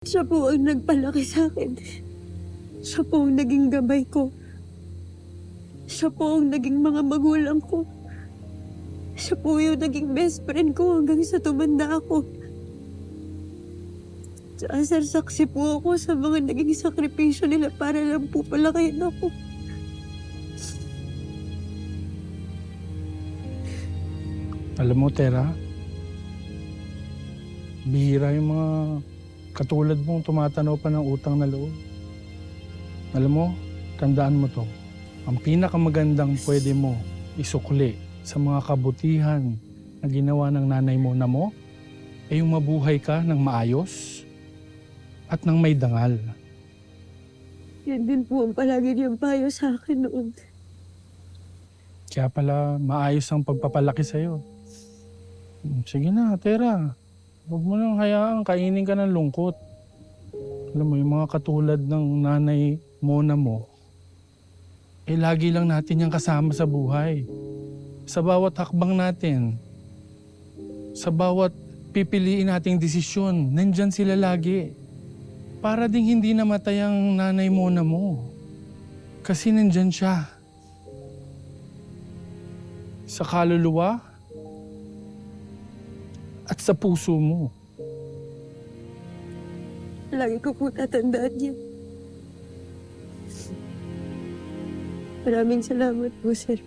Siya po ang nagpalaki sa'kin. Siya po ang naging gabay ko. Siya po ang naging mga magulang ko. Siya po yung naging best friend ko hanggang sa tumanda ako. Tsaka sir, saksi po ako sa mga naging sakripisyo nila para lang po palakihin ako. Alam mo, Tera, bihira yung mga katulad mong tumatanaw pa ng utang na loob. Alam mo, tandaan mo to. Ang pinakamagandang pwede mo isukli sa mga kabutihan na ginawa ng nanay mo na mo ay yung mabuhay ka ng maayos at ng may dangal. Yan din po ang palagi niyang payo sa akin noon. Kaya pala maayos ang pagpapalaki sa'yo. Sige na, Tera. Huwag mo nang hayaan, kainin ka ng lungkot. Alam mo, yung mga katulad ng nanay mo na mo, eh lagi lang natin yung kasama sa buhay. Sa bawat hakbang natin, sa bawat pipiliin nating desisyon, nandyan sila lagi. Para ding hindi namatay ang nanay mo na mo. Kasi nandyan siya. Sa kaluluwa at sa puso mo. Lagi ko po tatandaan yan. Maraming salamat po, sir.